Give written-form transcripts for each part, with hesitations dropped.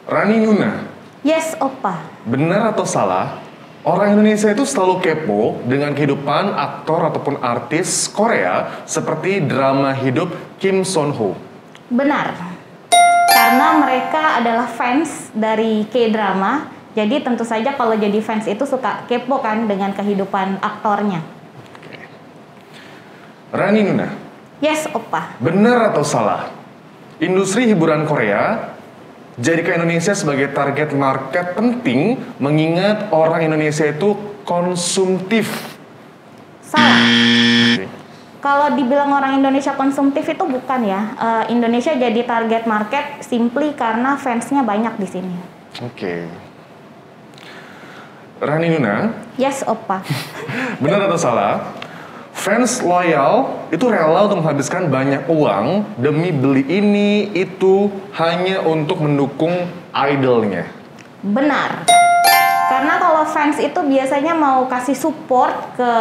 Rani Nuna, Yes, Opa. benar atau salah? Orang Indonesia itu selalu kepo dengan kehidupan aktor ataupun artis Korea seperti drama hidup Kim Son Ho. Benar. Karena mereka adalah fans dari K-drama, jadi tentu saja kalau jadi fans itu suka kepo kan dengan kehidupan aktornya. Rani Nuna, Yes, Opa. benar atau salah? Industri hiburan Korea jadikan Indonesia sebagai target market penting mengingat orang Indonesia itu konsumtif. Salah. Kalau dibilang orang Indonesia konsumtif itu bukan ya. Indonesia jadi target market simply karena fansnya banyak di sini. Oke. Rani Nuna, Yes, Opa. benar atau salah? Fans loyal itu rela untuk menghabiskan banyak uang demi beli ini itu hanya untuk mendukung idolnya. Benar. Karena kalau fans itu biasanya mau kasih support ke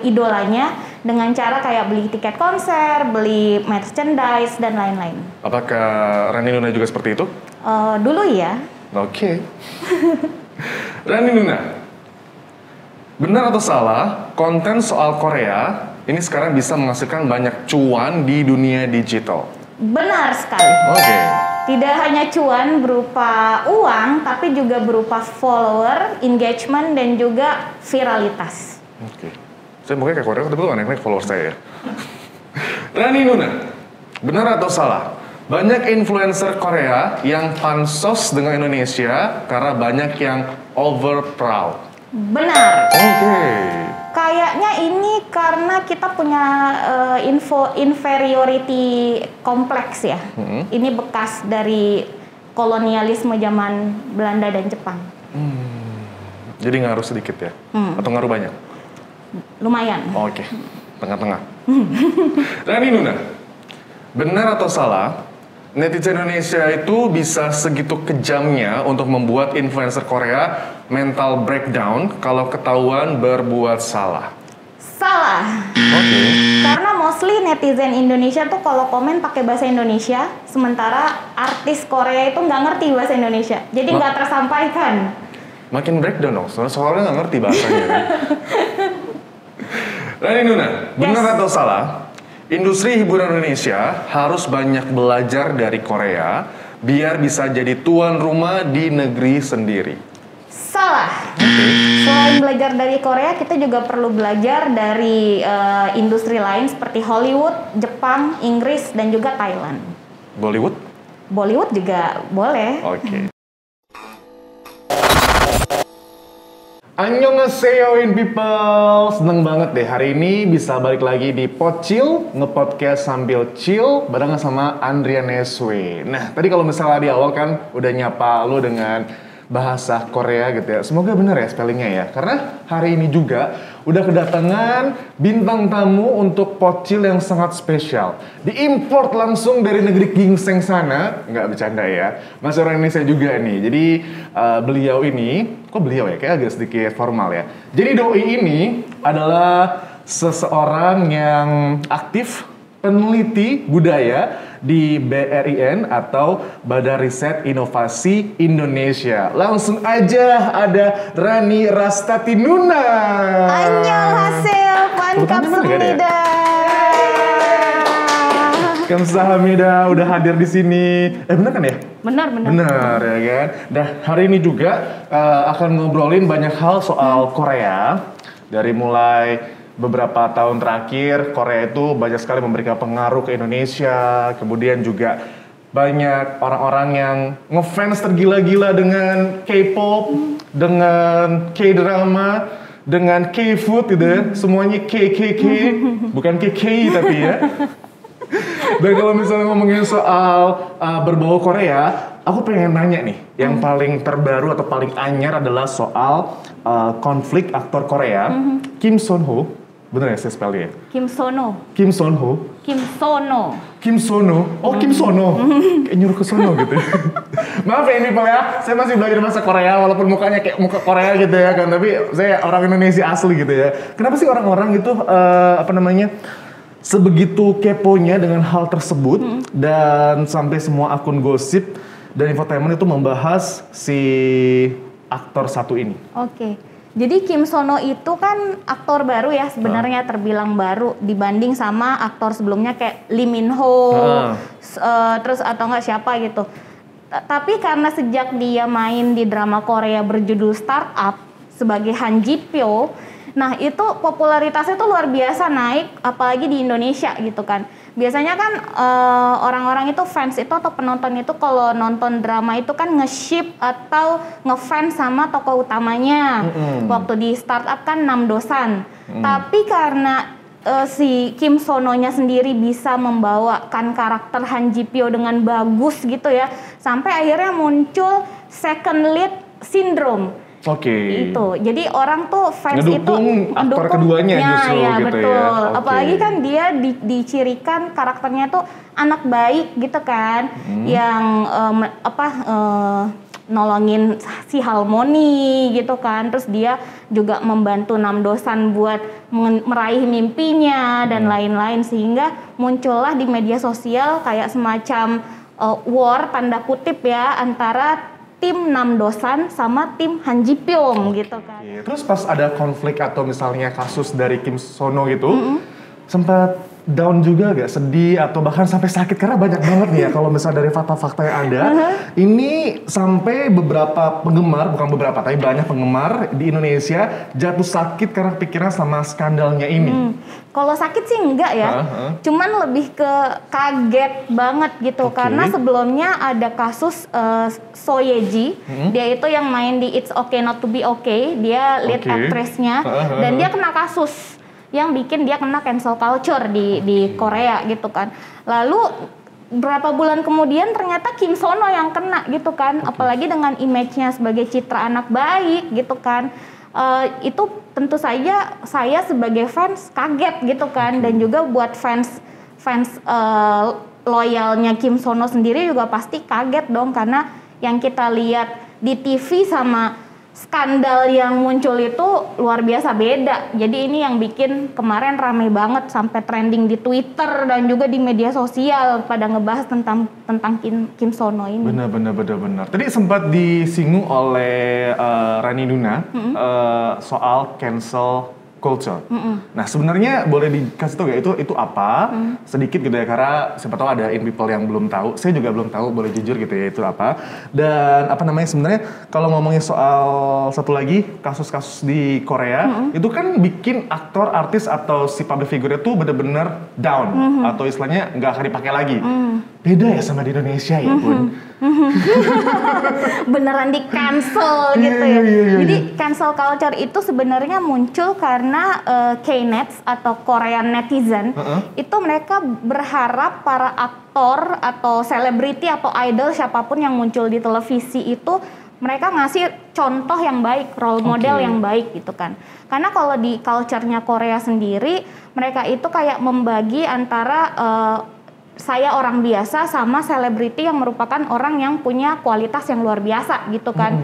idolanya dengan cara kayak beli tiket konser, beli merchandise, dan lain-lain. Apakah Rani Nuna juga seperti itu? Dulu ya. Oke. Rani Nuna, benar atau salah, konten soal Korea ini sekarang bisa menghasilkan banyak cuan di dunia digital? Benar sekali. Oke. Tidak hanya cuan berupa uang, tapi juga berupa follower, engagement, dan juga viralitas. Oke. Saya mungkin kayak Korea, tapi tuh aneh-aneh follower saya ya. Rani Nuna, benar atau salah? Banyak influencer Korea yang pansos dengan Indonesia karena banyak yang over proud. Benar. Oke. Kayaknya ini karena kita punya inferiority kompleks ya. Ini bekas dari kolonialisme zaman Belanda dan Jepang. Jadi ngaruh sedikit ya? Atau ngaruh banyak? Lumayan. Oke. Tengah-tengah. Rani Nuna, benar atau salah? Netizen Indonesia itu bisa segitu kejamnya untuk membuat influencer Korea mental breakdown kalau ketahuan berbuat salah. Salah. Oke. Karena mostly netizen Indonesia tuh kalau komen pakai bahasa Indonesia, sementara artis Korea itu nggak ngerti bahasa Indonesia, jadi nggak tersampaikan. Makin breakdown dong, soalnya nggak ngerti bahasanya. Kan? Rani Nuna, benar atau salah? Industri hiburan Indonesia harus banyak belajar dari Korea biar bisa jadi tuan rumah di negeri sendiri. Salah. Selain belajar dari Korea, kita juga perlu belajar dari industri lain seperti Hollywood, Jepang, Inggris, dan juga Thailand. Bollywood? Bollywood juga boleh. Oke. Annyeonghaseyo in people, seneng banget deh hari ini bisa balik lagi di Pocil, nge-podcast sambil chill barengan sama Andrian Neswe. Nah tadi kalau misalnya di awal kan udah nyapa lo dengan bahasa Korea gitu ya, semoga bener ya spellingnya ya. Karena hari ini juga udah kedatangan bintang tamu untuk Pocil yang sangat spesial. Diimport langsung dari negeri gingseng sana, nggak bercanda ya, masih orang Indonesia juga nih. Jadi beliau ini, kok beliau ya, kayak agak sedikit formal ya. Jadi doi ini adalah seseorang yang aktif peneliti budaya di BRIN atau Badan Riset Inovasi Indonesia. Langsung aja ada Rani Rastati Nuna. Annyeonghaseyo, kamsahamnida. Kamsahamnida udah hadir di sini. Bener kan ya? Benar. Benar ya kan. Nah hari ini juga akan ngobrolin banyak hal soal Korea. Dari mulai beberapa tahun terakhir Korea itu banyak sekali memberikan pengaruh ke Indonesia, kemudian juga banyak orang-orang yang ngefans tergila-gila dengan K-pop, dengan K-drama, dengan K-food gitu ya, semuanya K, bukan KK tapi ya. Dan kalau misalnya ngomongin soal berbau Korea, aku pengen nanya nih, yang paling terbaru atau paling anyar adalah soal konflik aktor Korea, Kim Son Ho. Bener ya saya spellnya? Kim Sono. Kim Son Ho. Kim Sono. Kim Sono. Oh, Kim Sono. Kayak nyuruh ke sono gitu. Maaf ya ini Pak ya, saya masih belajar bahasa Korea walaupun mukanya kayak muka Korea gitu ya kan, tapi saya orang Indonesia asli gitu ya. Kenapa sih orang-orang itu sebegitu keponya dengan hal tersebut dan sampai semua akun gosip dan infotainment itu membahas si aktor satu ini. Oke. Jadi Kim Sono itu kan aktor baru ya sebenarnya, terbilang baru dibanding sama aktor sebelumnya kayak Lee Min Ho, terus atau enggak siapa gitu. Tapi karena sejak dia main di drama Korea berjudul Startup sebagai Han Ji Pyo, nah itu popularitasnya tuh luar biasa naik, apalagi di Indonesia gitu kan. Biasanya kan orang-orang itu fans itu atau penonton itu kalau nonton drama itu kan nge-ship atau ngefans sama tokoh utamanya. Waktu di Startup kan Nam Do-san. Tapi karena si Kim Sono-nya sendiri bisa membawakan karakter Han Ji Pyo dengan bagus gitu ya, sampai akhirnya muncul second lead syndrome. Oke. Itu. Jadi orang tuh fans ngedukung aktor keduanya justru ya, gitu betul. ya. Okay. Apalagi kan dia dicirikan karakternya tuh anak baik gitu kan, yang nolongin si Harmony gitu kan. Terus dia juga membantu Nam Do-san buat meraih mimpinya dan lain-lain, sehingga muncullah di media sosial kayak semacam war tanda kutip ya antara tim Nam Do-san sama tim Han Ji Pyo gitu kan. Terus pas ada konflik atau misalnya kasus dari Kim Sono gitu, sempat down juga gak? Sedih atau bahkan sampai sakit? Karena banyak banget nih ya kalau misalnya dari fakta-fakta yang ada, ini sampai beberapa penggemar, bukan beberapa tapi banyak penggemar di Indonesia jatuh sakit karena pikiran sama skandalnya ini. Kalau sakit sih enggak ya, cuman lebih ke kaget banget gitu. Karena sebelumnya ada kasus So Ye-ji, dia itu yang main di It's Okay Not to Be Okay, dia lead actress-nya, dan dia kena kasus yang bikin dia kena cancel culture di Korea gitu kan. Lalu berapa bulan kemudian ternyata Kim Sono yang kena gitu kan, apalagi dengan image-nya sebagai citra anak baik gitu kan. Itu tentu saja saya sebagai fans kaget gitu kan, dan juga buat fans loyalnya Kim Sono sendiri juga pasti kaget dong, karena yang kita lihat di TV sama skandal yang muncul itu luar biasa beda. Jadi ini yang bikin kemarin ramai banget sampai trending di Twitter dan juga di media sosial pada ngebahas tentang Kim Sono ini. Benar. Tadi sempat disinggung oleh Rani Nuna soal cancel culture. Nah sebenarnya boleh dikasih tahu gak itu apa? Sedikit gitu ya, karena siapa tahu ada in people yang belum tahu. Saya juga belum tahu, boleh jujur gitu ya itu apa. Dan apa namanya sebenarnya kalau ngomongin soal satu lagi kasus-kasus di Korea, itu kan bikin aktor, artis atau si public figure itu benar-benar down atau istilahnya nggak akan dipakai lagi. Beda ya sama di Indonesia ya Bun. Beneran di cancel gitu ya. Jadi cancel culture itu sebenarnya muncul karena K-nets atau Korean netizen itu mereka berharap para aktor atau selebriti atau idol siapapun yang muncul di televisi itu mereka ngasih contoh yang baik, role model yang baik gitu kan. Karena kalau di culture-nya Korea sendiri, mereka itu kayak membagi antara saya orang biasa sama selebriti yang merupakan orang yang punya kualitas yang luar biasa gitu kan.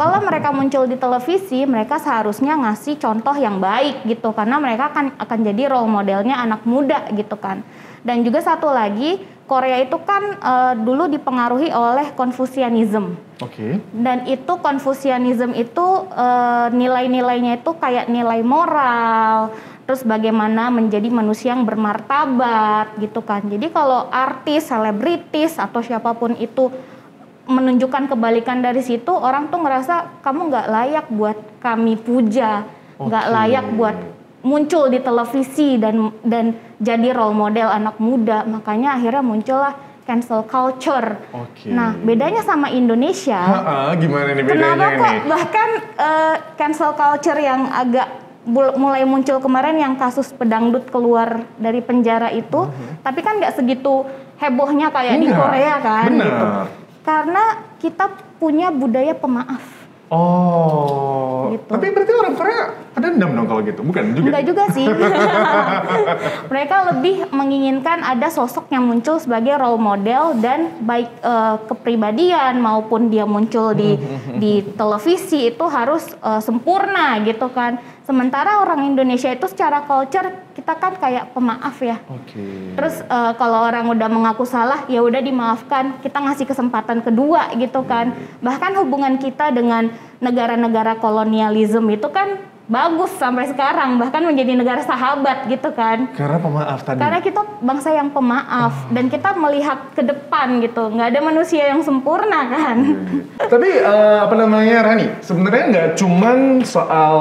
Kalau mereka muncul di televisi, mereka seharusnya ngasih contoh yang baik gitu, karena mereka akan jadi role modelnya anak muda gitu kan. Dan juga satu lagi, Korea itu kan dulu dipengaruhi oleh Confucianism. Dan itu Confucianism itu nilai-nilainya itu kayak nilai moral, terus bagaimana menjadi manusia yang bermartabat gitu kan. Jadi kalau artis, selebritis atau siapapun itu menunjukkan kebalikan dari situ, orang tuh ngerasa kamu nggak layak buat kami puja, nggak layak buat muncul di televisi dan jadi role model anak muda. Makanya akhirnya muncullah cancel culture. Nah, bedanya sama Indonesia. Gimana nih bedanya kenapa kok nih? bahkan cancel culture yang agak mulai muncul kemarin yang kasus pedangdut keluar dari penjara itu, tapi kan nggak segitu hebohnya kayak di Korea kan. Gitu. Karena kita punya budaya pemaaf. gitu. Tapi berarti orang Korea pendendam dong kalau gitu, bukan juga? Enggak juga sih. Mereka lebih menginginkan ada sosok yang muncul sebagai role model dan baik kepribadian maupun dia muncul di televisi itu harus sempurna gitu kan. Sementara orang Indonesia itu secara culture kita kan kayak pemaaf ya. Terus kalau orang udah mengaku salah ya udah dimaafkan, kita ngasih kesempatan kedua gitu kan. Bahkan hubungan kita dengan negara-negara kolonialisme itu kan bagus sampai sekarang, bahkan menjadi negara sahabat gitu kan. Karena pemaaf tadi. Karena kita bangsa yang pemaaf dan kita melihat ke depan gitu. Nggak ada manusia yang sempurna kan. Tapi Rani, sebenarnya nggak cuman soal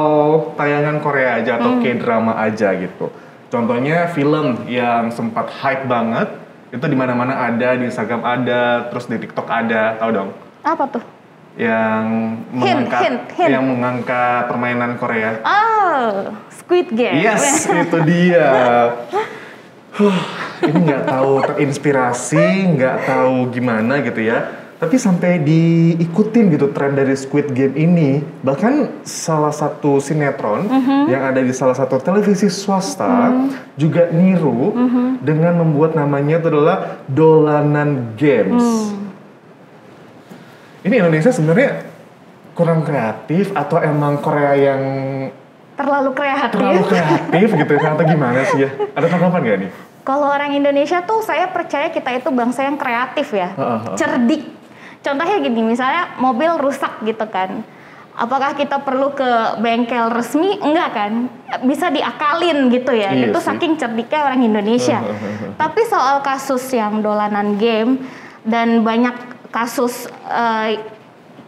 tayangan Korea aja atau K-drama aja gitu. Contohnya film yang sempat hype banget, itu di mana-mana ada, di Instagram ada, terus di TikTok ada, tahu dong? Apa tuh? Yang mengangkat permainan Korea. Oh, Squid Game. Yes, itu dia. Ini nggak tahu terinspirasi, nggak tahu gimana gitu ya. Tapi sampai diikutin gitu tren dari Squid Game ini. Bahkan salah satu sinetron yang ada di salah satu televisi swasta juga niru dengan membuat namanya itu adalah Dolanan Games. Ini Indonesia sebenarnya kurang kreatif atau emang Korea yang terlalu kreatif? Terlalu kreatif gitu atau gimana sih ya? Ada tanggapan nggak nih? Kalau orang Indonesia tuh saya percaya kita itu bangsa yang kreatif ya, cerdik. Contohnya gini, misalnya mobil rusak gitu kan. Apakah kita perlu ke bengkel resmi? Enggak kan? Bisa diakalin gitu ya. Iya itu sih. Saking cerdiknya orang Indonesia. Tapi soal kasus yang dolanan game dan banyak kasus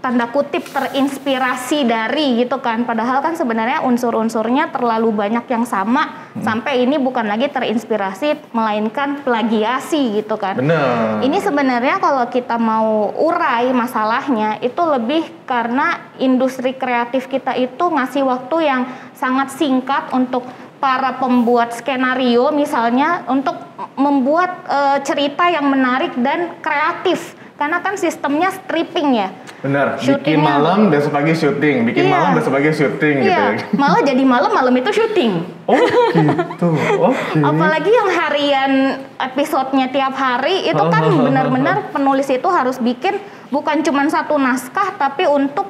tanda kutip terinspirasi dari gitu kan, padahal kan sebenarnya unsur-unsurnya terlalu banyak yang sama sampai ini bukan lagi terinspirasi melainkan plagiasi gitu kan. Benar. Ini sebenarnya kalau kita mau urai masalahnya itu lebih karena industri kreatif kita itu ngasih waktu yang sangat singkat untuk para pembuat skenario misalnya untuk membuat cerita yang menarik dan kreatif. Karena kan sistemnya stripping ya. Benar, bikin malam besok pagi syuting, bikin malam besok pagi syuting gitu ya. Malah jadi malam itu syuting. Oh gitu, oke. Apalagi yang harian episodenya tiap hari itu kan benar-benar penulis itu harus bikin bukan cuma satu naskah tapi untuk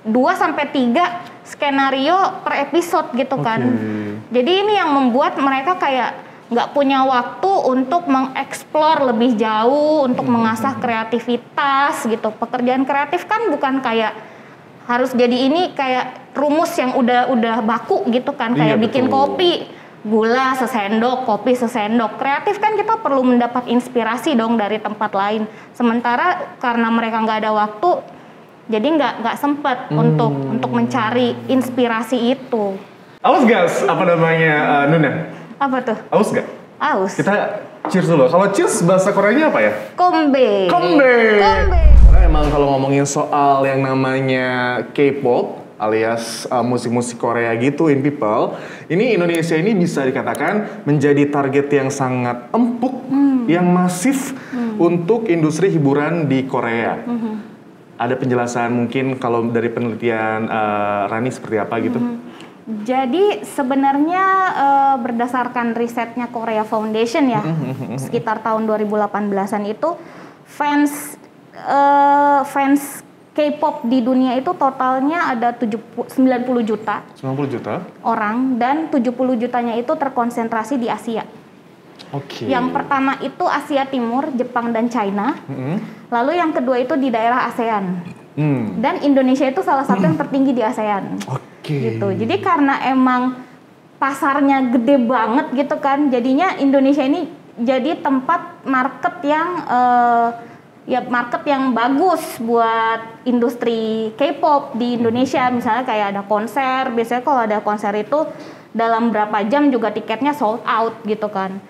2-3 skenario per episode gitu kan. Jadi ini yang membuat mereka kayak nggak punya waktu untuk mengeksplor lebih jauh, untuk mengasah kreativitas gitu. Pekerjaan kreatif kan bukan kayak harus jadi ini kayak rumus yang udah baku gitu kan, kayak bikin kopi, gula sesendok, kopi sesendok. Kreatif kan kita perlu mendapat inspirasi dong dari tempat lain. Sementara karena mereka nggak ada waktu, jadi nggak sempet untuk mencari inspirasi itu. Awas guys, apa namanya Nuna? Apa tuh? Aus gak? Aus. Kita cheers dulu. Kalau cheers bahasa Koreanya apa ya? Kombe. Kombe. Kombe. Karena emang kalau ngomongin soal yang namanya K-pop alias musik-musik Korea gitu in people, ini Indonesia ini bisa dikatakan menjadi target yang sangat empuk, yang masif untuk industri hiburan di Korea. Ada penjelasan mungkin kalau dari penelitian Rani seperti apa gitu? Jadi sebenarnya berdasarkan risetnya Korea Foundation ya, sekitar tahun 2018-an itu fans K-pop di dunia itu totalnya ada 90 juta. 90 juta orang dan 70 jutanya itu terkonsentrasi di Asia. Oke. Yang pertama itu Asia Timur, Jepang dan China. Lalu yang kedua itu di daerah ASEAN. Dan Indonesia itu salah satu yang tertinggi di ASEAN. Gitu. Jadi karena emang pasarnya gede banget gitu kan, jadinya Indonesia ini jadi tempat market yang bagus buat industri K-pop di Indonesia. Misalnya kayak ada konser, biasanya kalau ada konser itu dalam berapa jam juga tiketnya sold out gitu kan.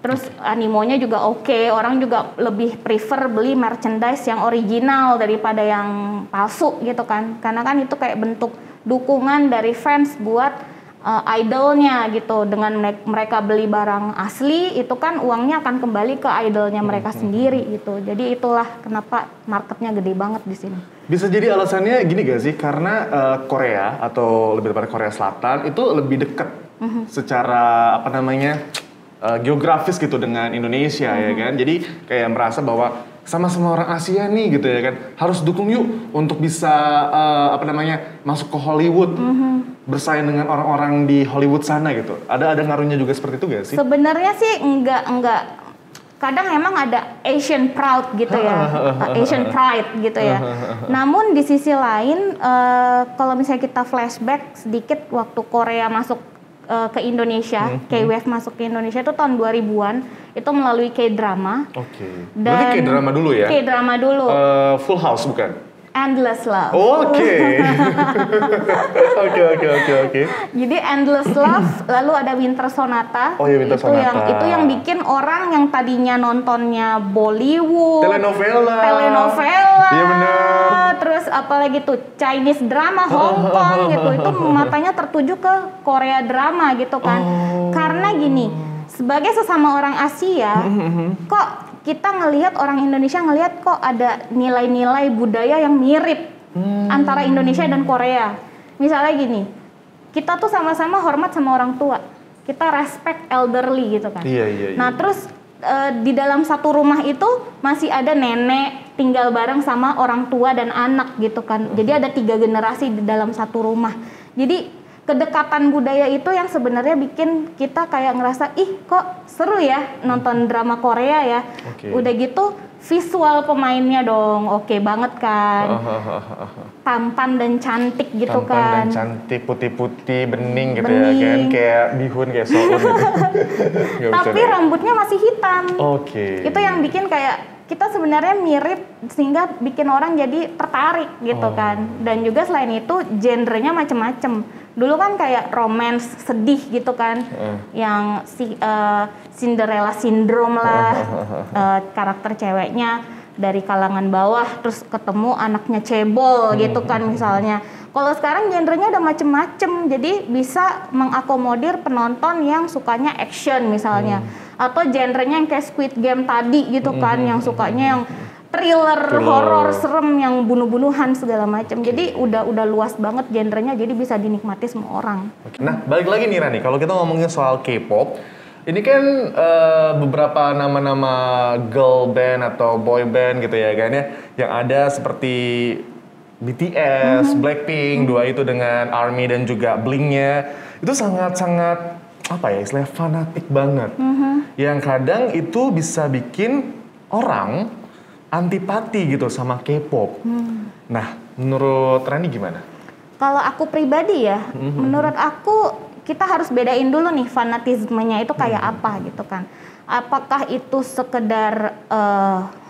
Terus animonya juga oke, orang juga lebih prefer beli merchandise yang original daripada yang palsu gitu kan. Karena kan itu kayak bentuk dukungan dari fans buat idolnya gitu. Dengan mereka beli barang asli itu kan uangnya akan kembali ke idolnya mereka sendiri gitu. Jadi itulah kenapa marketnya gede banget di sini. Bisa jadi alasannya gini gak sih? Karena Korea atau lebih tepatnya Korea Selatan itu lebih dekat secara apa namanya geografis gitu dengan Indonesia ya kan. Jadi kayak merasa bahwa sama-sama orang Asia nih gitu ya kan, harus dukung yuk untuk bisa apa namanya masuk ke Hollywood, bersaing dengan orang-orang di Hollywood sana gitu. Ada ngaruhnya juga seperti itu gak sih? Sebenarnya sih enggak. Kadang emang ada Asian proud gitu ya, Asian pride gitu ya. Namun di sisi lain, kalau misalnya kita flashback sedikit waktu Korea masuk ke Indonesia, K-Wave masuk ke Indonesia itu tahun 2000-an, itu melalui K-drama. Oke. Berarti K-drama dulu ya? K-drama dulu. Full House bukan? Endless Love. Oke. Oke. Jadi Endless Love, lalu ada Winter Sonata. Oh iya, Winter Sonata. Itu yang bikin orang yang tadinya nontonnya Bollywood, telenovela. Iya benar. Terus apalagi tuh Chinese drama, Hong Kong gitu, itu matanya tertuju ke Korea drama gitu kan. Karena gini, sebagai sesama orang Asia, kok kita ngelihat orang Indonesia ngelihat kok ada nilai-nilai budaya yang mirip antara Indonesia dan Korea. Misalnya gini, kita tuh sama-sama hormat sama orang tua, kita respect elderly gitu kan. Iya. Nah terus di dalam satu rumah itu masih ada nenek tinggal bareng sama orang tua dan anak gitu kan. Jadi ada 3 generasi di dalam satu rumah. Jadi kedekatan budaya itu yang sebenarnya bikin kita kayak ngerasa kok seru ya nonton drama Korea ya. Udah gitu visual pemainnya dong oke banget kan, tampan dan cantik gitu kan. Tampan dan cantik, putih-putih, bening gitu ya kan, kayak bihun, kayak soun gitu. Tapi rambutnya masih hitam. Itu yang bikin kayak kita sebenarnya mirip sehingga bikin orang jadi tertarik gitu kan. Dan juga selain itu genrenya macem-macem. Dulu kan kayak romance sedih gitu kan, yang Cinderella Syndrome lah, karakter ceweknya dari kalangan bawah terus ketemu anaknya cebol gitu kan misalnya. Kalau sekarang genrenya udah macem-macem, jadi bisa mengakomodir penonton yang sukanya action misalnya, atau genrenya yang kayak Squid Game tadi gitu kan, yang sukanya yang thriller, horor, serem, yang bunuh-bunuhan segala macam. Jadi udah luas banget genrenya, jadi bisa dinikmati semua orang. Nah, balik lagi nih Rani, kalau kita ngomongin soal K-pop, ini kan beberapa nama-nama girl band atau boy band gitu ya kan ya, yang ada seperti BTS, Blackpink, dua itu dengan ARMY dan juga Blink-nya, itu sangat-sangat apa ya, istilahnya fanatik banget. Yang kadang itu bisa bikin orang antipati gitu sama K-pop. Nah, menurut Rani gimana? Kalau aku pribadi ya, menurut aku kita harus bedain dulu nih fanatismenya itu kayak apa gitu kan. Apakah itu sekedar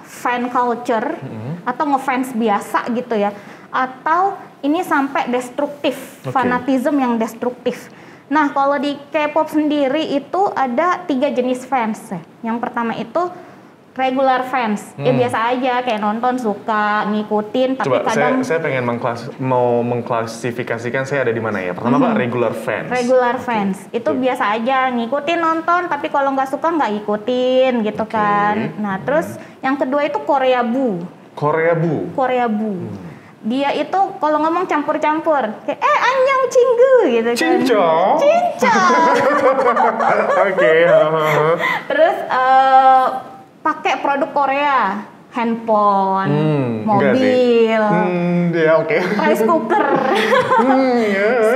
fan culture atau ngefans biasa gitu ya, atau ini sampai destruktif, fanatisme yang destruktif. Nah, kalau di K-pop sendiri itu ada 3 jenis fans. Yang pertama itu regular fans, ya biasa aja kayak nonton, suka ngikutin, tapi coba, kadang saya pengen mau mengklasifikasikan saya ada di mana ya. Pertama Pak, regular fans. Regular fans itu biasa aja ngikutin nonton, tapi kalau nggak suka nggak ikutin gitu kan. Nah terus yang kedua itu Korea Bu. Dia itu kalau ngomong campur-campur, kayak anyang cinggu gitu kan. Cincong. Oke. Terus pakai produk Korea, handphone, mobil, rice cooker,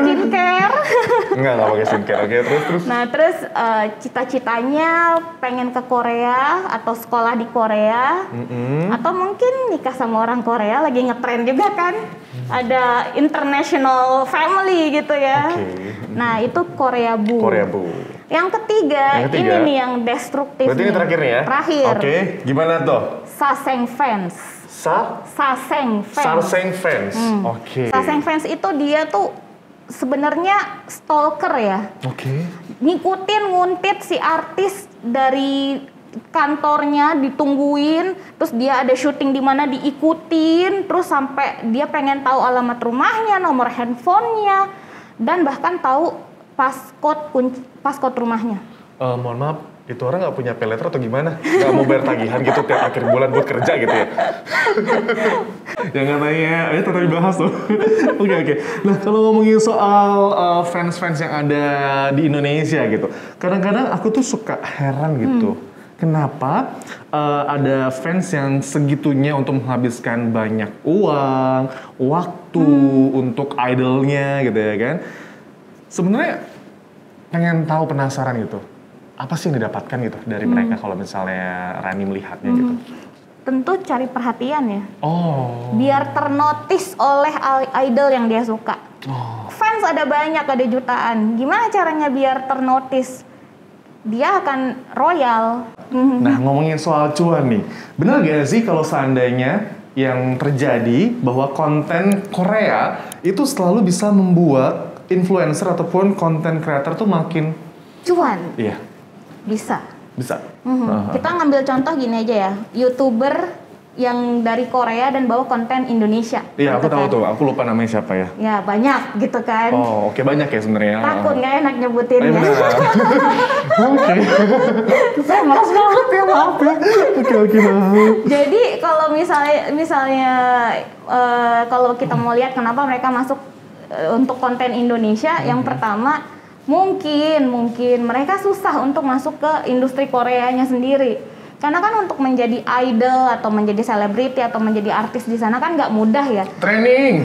skincare. Enggak pakai skincare. Oke, terus. Nah, terus cita-citanya pengen ke Korea atau sekolah di Korea, atau mungkin nikah sama orang Korea, lagi ngetren juga kan. Ada international family gitu ya. Nah, itu Korea Bu. Yang ketiga, ini nih yang destruktif. Berarti ini terakhir nih ya? Terakhir. Gimana tuh? Saseng fans. Saseng fans. Saseng fans itu dia tuh sebenarnya stalker ya. Ngikutin, nguntit si artis dari kantornya, ditungguin, terus dia ada syuting di mana diikutin, terus sampai dia pengen tahu alamat rumahnya, nomor handphonenya, dan bahkan tahu passcode rumahnya. Mohon maaf, itu orang nggak punya pay letter atau gimana? Nggak mau bayar tagihan gitu tiap akhir bulan buat kerja gitu ya? Jangan nanya, tetap dibahas tuh. Oke. Nah, kalau ngomongin soal fans-fans yang ada di Indonesia gitu, kadang-kadang aku tuh suka heran gitu. Kenapa ada fans yang segitunya untuk menghabiskan banyak uang, waktu untuk idolnya gitu ya kan? Sebenarnya pengen tahu, penasaran gitu. Apa sih yang didapatkan gitu dari mereka kalau misalnya Rani melihatnya gitu? Tentu cari perhatian ya. Oh. Biar ternotis oleh idol yang dia suka. Fans ada banyak, ada jutaan. Gimana caranya biar ternotis? Dia akan royal. Nah, ngomongin soal cuan nih, benar gak sih kalau seandainya yang terjadi bahwa konten Korea itu selalu bisa membuat influencer ataupun konten creator tuh makin cuan? Iya. Bisa. Kita ngambil contoh gini aja ya, YouTuber yang dari Korea dan bawa konten Indonesia. Iya, aku tahu tuh. Aku lupa namanya siapa ya. Ya, banyak gitu kan. Oh, oke, banyak ya sebenarnya. Takut nggak enak nyebutinnya. Oke. Saya malas banget ya, maaf ya. Oke, maaf. Jadi kalau misalnya kalau kita mau lihat kenapa mereka masuk untuk konten Indonesia, yang pertama mungkin mereka susah untuk masuk ke industri Koreanya sendiri. Karena kan untuk menjadi idol atau menjadi selebriti atau menjadi artis di sana kan nggak mudah ya. Training.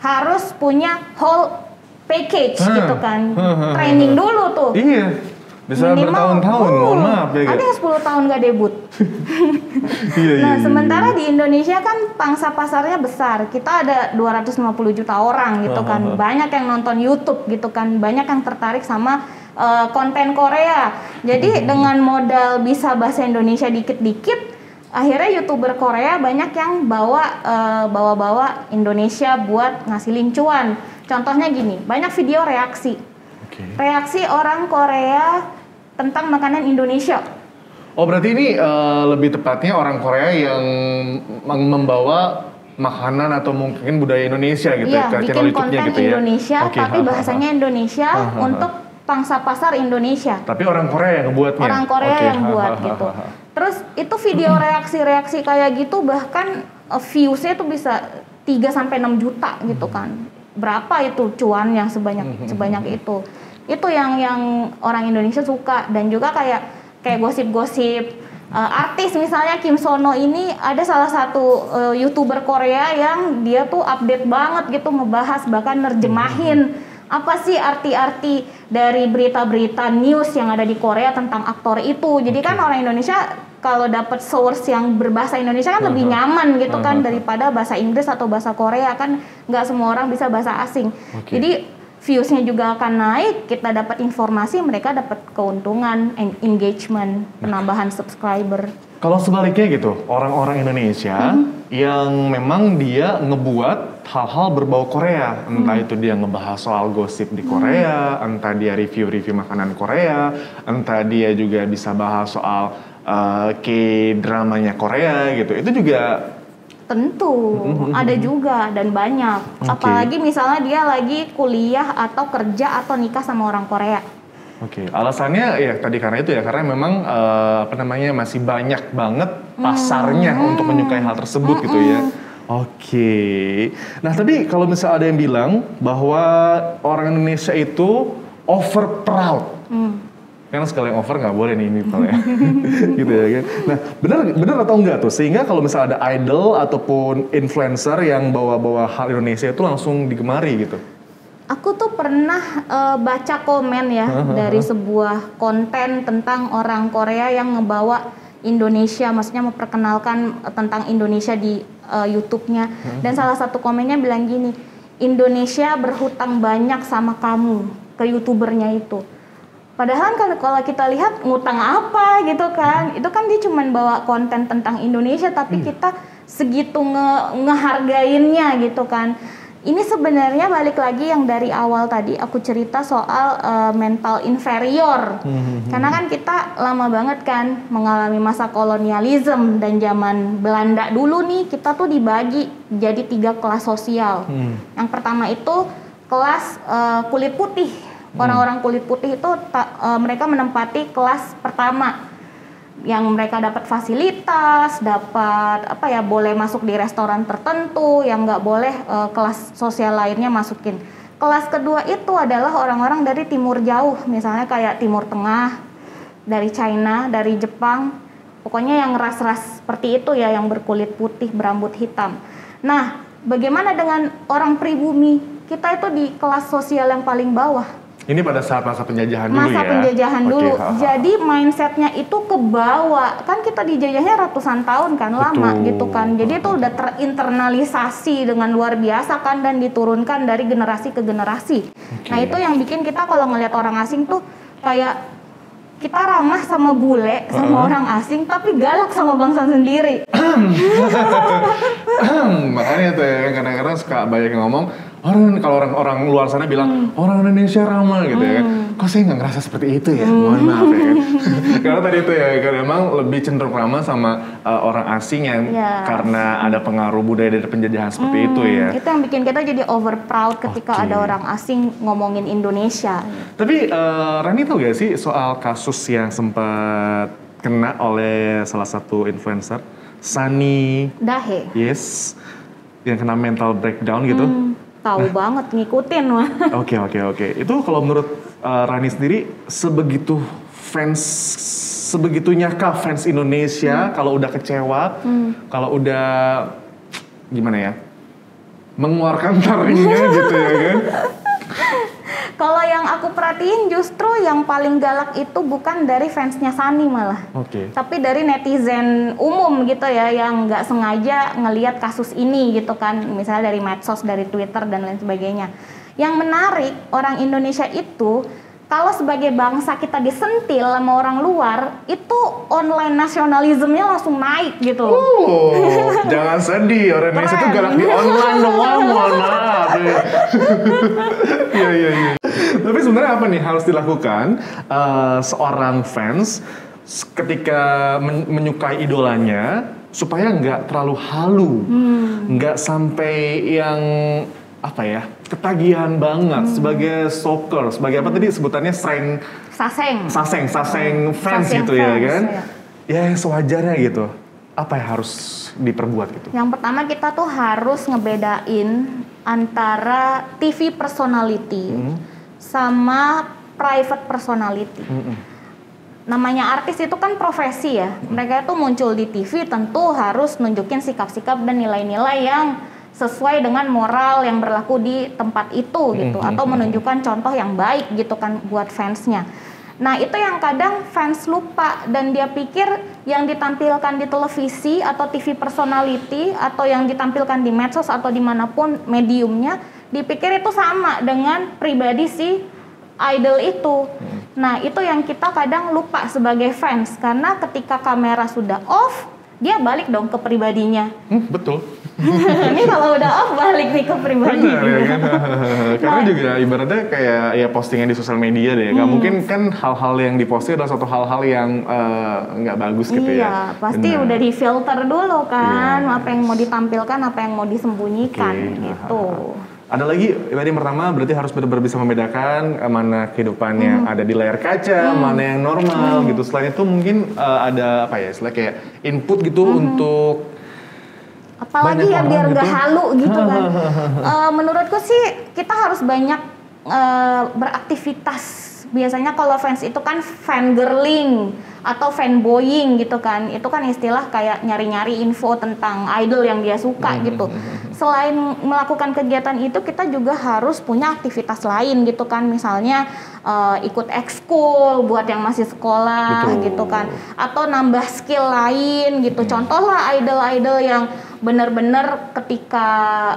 Harus punya whole package gitu kan. Training dulu tuh. Iya. Bisa bertahun-tahun, mohon maaf ya. Ada yang 10 tahun nggak debut. Nah, sementara di Indonesia kan pangsa pasarnya besar. Kita ada 250 juta orang gitu kan. Banyak yang nonton YouTube gitu kan. Banyak yang tertarik sama konten Korea. Jadi dengan modal bisa bahasa Indonesia dikit-dikit, akhirnya YouTuber Korea banyak yang bawa Indonesia buat ngasilin cuan. Contohnya gini, banyak video reaksi. Reaksi orang Korea tentang makanan Indonesia. Oh, berarti ini lebih tepatnya orang Korea yang membawa makanan atau mungkin budaya Indonesia gitu ya, ke channel YouTube-nya gitu ya. Indonesia, tapi bahasanya Indonesia untuk pangsa pasar Indonesia. Tapi orang Korea yang ngebuatnya? Orang Korea yang buat gitu. Terus itu video reaksi-reaksi kayak gitu bahkan views-nya tuh bisa 3-6 juta gitu kan. Berapa itu cuannya sebanyak itu. Itu yang orang Indonesia suka. Dan juga kayak gosip-gosip artis, misalnya Kim Sono ini ada salah satu YouTuber Korea yang dia tuh update banget gitu, ngebahas bahkan nerjemahin apa sih arti-arti dari berita-berita news yang ada di Korea tentang aktor itu. Jadi kan orang Indonesia kalau dapat source yang berbahasa Indonesia kan lebih nyaman gitu kan daripada bahasa Inggris atau bahasa Korea, kan nggak semua orang bisa bahasa asing. Jadi views-nya juga akan naik, kita dapat informasi, mereka dapat keuntungan, engagement, penambahan subscriber. Kalau sebaliknya gitu, orang-orang Indonesia yang memang dia ngebuat hal-hal berbau Korea, entah itu dia ngebahas soal gosip di Korea, entah dia review-review makanan Korea, entah dia juga bisa bahas soal K-dramanya Korea gitu, itu juga tentu ada juga dan banyak. Apalagi misalnya dia lagi kuliah atau kerja atau nikah sama orang Korea. Alasannya ya tadi karena itu ya, karena memang masih banyak banget pasarnya untuk menyukai hal tersebut gitu ya. Nah, tapi kalau misalnya ada yang bilang bahwa orang Indonesia itu over proud. Karena sekali yang over nggak boleh nih ini ya. Gitu ya kan. Nah, benar atau enggak tuh? Sehingga kalau misalnya ada idol ataupun influencer yang bawa-bawa hal Indonesia itu langsung digemari gitu. Aku tuh pernah baca komen ya dari sebuah konten tentang orang Korea yang ngebawa Indonesia, maksudnya memperkenalkan tentang Indonesia di YouTube-nya. Dan salah satu komennya bilang gini, Indonesia berhutang banyak sama kamu, ke YouTubernya itu. Padahal kan kalau kita lihat ngutang apa gitu kan, itu kan dia cuma bawa konten tentang Indonesia, tapi kita segitu ngehargainnya gitu kan. Ini sebenarnya balik lagi yang dari awal tadi aku cerita soal mental inferior. Karena kan kita lama banget kan mengalami masa kolonialisme, dan zaman Belanda dulu nih kita tuh dibagi jadi 3 kelas sosial. Yang pertama itu kelas kulit putih, Orang-orang kulit putih itu mereka menempati kelas pertama, yang mereka dapat fasilitas, dapat boleh masuk di restoran tertentu, yang nggak boleh kelas sosial lainnya masukin. Kelas kedua itu adalah orang-orang dari timur jauh, misalnya kayak Timur Tengah, dari China, dari Jepang, pokoknya yang ras-ras seperti itu ya, yang berkulit putih, berambut hitam. Nah, bagaimana dengan orang pribumi? Kita itu di kelas sosial yang paling bawah. Ini pada saat masa penjajahan dulu ya? Masa penjajahan dulu. Jadi mindsetnya itu kebawa. Kan kita dijajahnya ratusan tahun kan, lama gitu kan. Jadi itu udah terinternalisasi dengan luar biasa kan, dan diturunkan dari generasi ke generasi. Nah itu yang bikin kita kalau ngelihat orang asing tuh kayak kita ramah sama bule, sama orang asing, tapi galak sama bangsa sendiri. Makanya tuh ya, kadang-kadang suka banyak yang ngomong, kalau orang luar sana bilang orang Indonesia ramah gitu ya kan. Kok saya nggak ngerasa seperti itu ya? Mohon maaf ya kan. Karena tadi itu ya, karena emang lebih cenderung ramah sama orang asing yang karena ada pengaruh budaya dari penjajahan seperti itu ya. Itu yang bikin kita jadi over proud ketika ada orang asing ngomongin Indonesia. Tapi Rani tahu gak sih soal kasus yang sempat kena oleh salah satu influencer, Sunny Dahe? Yes, yang kena mental breakdown gitu. Tahu banget, ngikutin mah. Oke. Itu kalau menurut Rani sendiri, sebegitunya kah fans Indonesia kalau udah kecewa, kalau udah gimana ya, mengeluarkan taringnya gitu ya kan? Kalau yang aku perhatiin justru yang paling galak itu bukan dari fansnya Sunny malah. Tapi dari netizen umum gitu ya, yang nggak sengaja ngelihat kasus ini gitu kan. Misalnya dari medsos, dari Twitter dan lain sebagainya. Yang menarik, orang Indonesia itu kalau sebagai bangsa kita disentil sama orang luar, itu online nasionalismenya langsung naik gitu. Jangan sedih, orang Indonesia itu galak di online doang, mohon maaf. Iya. Tapi sebenarnya apa nih harus dilakukan seorang fans ketika menyukai idolanya supaya nggak terlalu halu, nggak sampai yang ketagihan banget sebagai stalker, sebagai apa tadi sebutannya saseng fans gitu ya kan? Ya sewajarnya gitu. Apa yang harus diperbuat gitu? Yang pertama kita tuh harus ngebedain antara TV personality sama private personality. Namanya artis itu kan profesi ya. Mereka itu muncul di TV tentu harus nunjukin sikap-sikap dan nilai-nilai yang sesuai dengan moral yang berlaku di tempat itu gitu, atau menunjukkan contoh yang baik gitu kan buat fansnya. Nah itu yang kadang fans lupa, dan dia pikir yang ditampilkan di televisi atau TV personality atau yang ditampilkan di medsos atau dimanapun mediumnya, dipikir itu sama dengan pribadi si idol itu. Nah itu yang kita kadang lupa sebagai fans, karena ketika kamera sudah off, dia balik dong ke pribadinya. Betul. Ini kalau udah off balik nih ke pribadi. Benar ya kan. Karena juga ibaratnya kayak ya postingan di sosial media deh. Gak mungkin kan hal-hal yang diposting adalah suatu hal-hal yang nggak bagus gitu ya. Iya, pasti udah di filter dulu kan. Apa yang mau ditampilkan, apa yang mau disembunyikan gitu. Ada lagi, tadi yang pertama berarti harus benar-benar bisa membedakan mana kehidupan yang ada di layar kaca, mana yang normal gitu. Selain itu mungkin ada istilah kayak input gitu untuk apalagi ya biar nggak halu gitu kan. Menurutku sih kita harus banyak beraktivitas. Biasanya kalau fans itu kan fangirling atau fanboying gitu kan. Itu kan istilah kayak nyari-nyari info tentang idol yang dia suka gitu. Selain melakukan kegiatan itu, kita juga harus punya aktivitas lain gitu kan. Misalnya ikut ekskul buat yang masih sekolah gitu kan. Atau nambah skill lain gitu. Contoh lah idol-idol yang bener-bener ketika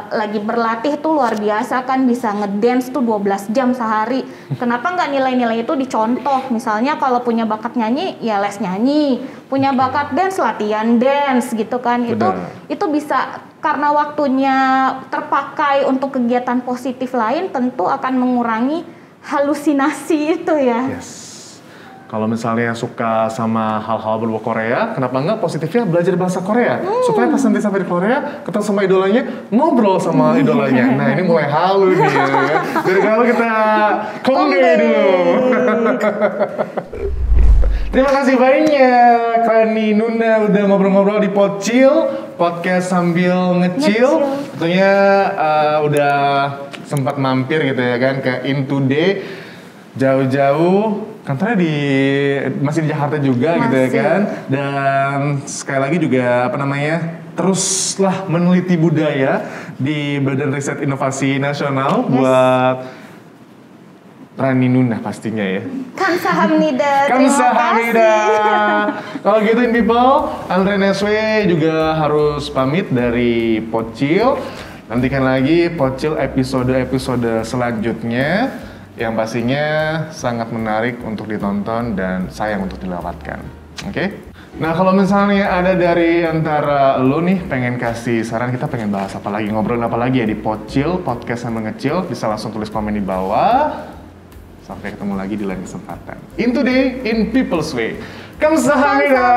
lagi berlatih tuh luar biasa kan, bisa ngedance tuh 12 jam sehari. Kenapa nggak nilai-nilai itu dicontoh? Misalnya kalau punya bakat nyanyi ya les nyanyi, punya bakat dance latihan dance gitu kan. Itu bisa, karena waktunya terpakai untuk kegiatan positif lain, tentu akan mengurangi halusinasi itu ya. Kalau misalnya suka sama hal-hal berbau Korea, kenapa enggak positifnya belajar bahasa Korea? Supaya pas nanti sampai di Korea, ketemu sama idolanya, ngobrol sama idolanya. Nah ini mulai halu nih ya. Dari kalau kita kongde dulu. Terima kasih banyak Rani Nuna udah ngobrol-ngobrol di Pocil, podcast sambil ngecil. Tentunya udah sempat mampir gitu ya kan ke In Today jauh-jauh. Kantornya masih di Jakarta juga gitu ya kan. Dan sekali lagi juga teruslah meneliti budaya di Badan Riset Inovasi Nasional buat Rani Nuna pastinya ya. Kamsahamnida. Kamsahamnida. Kalau gitu in people, Andrian Neswe juga harus pamit dari Pocil. Nantikan lagi Pocil episode selanjutnya yang pastinya sangat menarik untuk ditonton dan sayang untuk dilewatkan. Oke? Nah kalau misalnya ada dari antara lo nih pengen kasih saran, kita pengen bahas apa lagi, ngobrolin apa lagi ya di Pocil, podcast sambil ngecil, bisa langsung tulis komen di bawah. Sampai ketemu lagi di lain kesempatan. In Today, in People's Way. Kamsahamnida.